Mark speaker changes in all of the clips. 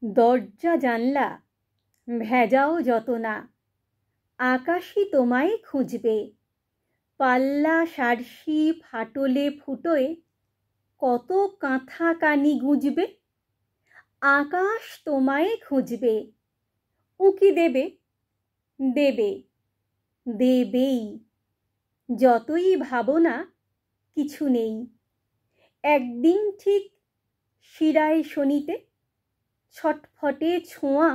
Speaker 1: দরজা জানলা ভেজাও যত না, আকাশই তোমায় খুঁজবে। পাল্লা সারসি ফাটলে ফুটোয় কত কাঁথা কানি গুঁজবে। আকাশ তোমায় খুঁজবে, উঁকি দেবে, দেবে, দেবেই। যতই ভাবো না কিছু নেই, একদিন ঠিক শিরায় শনিতে ছটফটে ছোঁয়া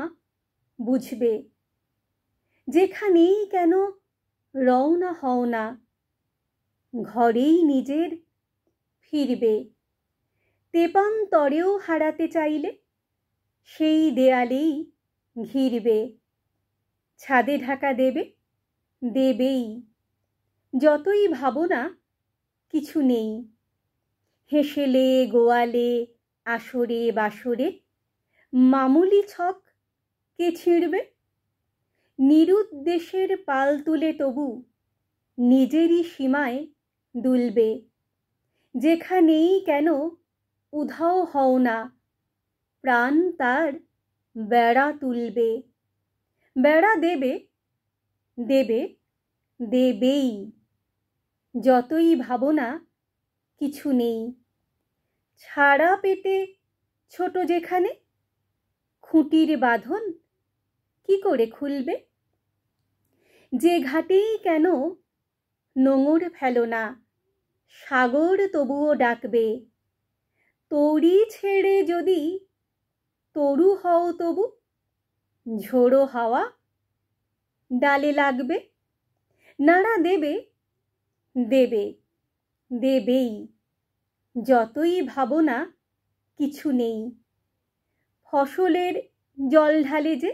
Speaker 1: বুঝবে। যেখানেই কেন রওনা হও না, ঘরেই নিজের ফিরবে। তেপান্তরেও হারাতে চাইলে সেই দেয়ালেই ঘিরবে। ছাদে ঢাকা দেবে, দেবেই। যতই ভাবো না কিছু নেই, হেসেলে গোয়ালে আসরে বাসরে মামুলি ছক কে ছিঁড়বে। নিরুদ্দেশের পাল তুলে তবু নিজেরই সীমায় দুলবে। যেখানেই কেন উধাও হও না, প্রাণ তার বেড়া তুলবে। বেড়া দেবে, দেবে, দেবেই। যতই ভাবো না কিছু নেই, ছাড়া পেতে ছোট যেখানে খুঁটির বাঁধন কি করে খুলবে। যে ঘাটেই কেন নোঙর ফেলো না, সাগর তবুও ডাকবে। তরি ছেড়ে যদি তরু হও তবু ঝোড়ো হাওয়া ডালে লাগবে। নাড়া দেবে, দেবে, দেবেই। যতই ভাবো না কিছু নেই, ফসলের জল ঢালে যে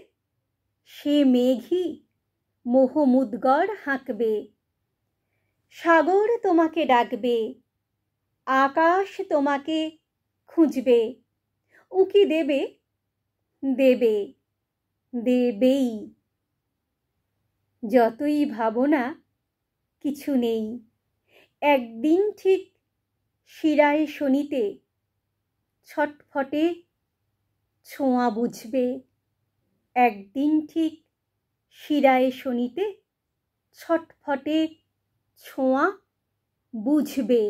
Speaker 1: সে মেঘই মোহমুদ্গর হাঁকবে। সাগর তোমাকে ডাকবে, আকাশ তোমাকে খুঁজবে। উঁকি দেবে, দেবে, দেবেই। যতই ভাবো না কিছু নেই, একদিন ঠিক শিরায় শনিতে ছটফটে ছোঁয়া বুঝবে। একদিন ঠিক শিরায় শনিতে ছটফটে ছোঁয়া বুঝবে।